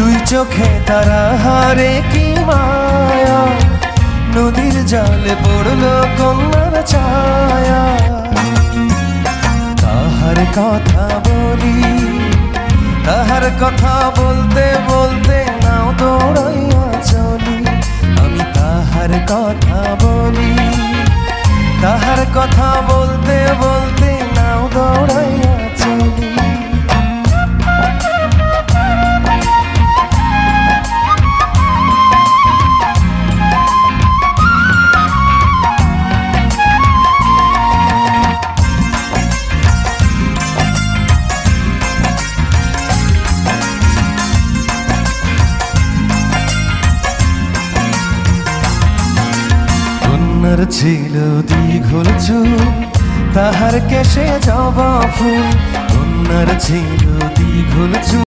দুই চোখে তারা হারে কি মায়া, নদীর জালে পড়লো কন্যার ছায়া। তাহার কথা বলি, তাহার কথা বলতে বলতে নাও দৌড়াইয়া চলি। আমি তাহার কথা বলি, তাহার কথা বলতে বলতে নাও দৌড়াইয়া চলি। ছিল দীঘল চুল, তাহার কেশে জবা ফুল। কন্যার ছিল দীঘল চুল।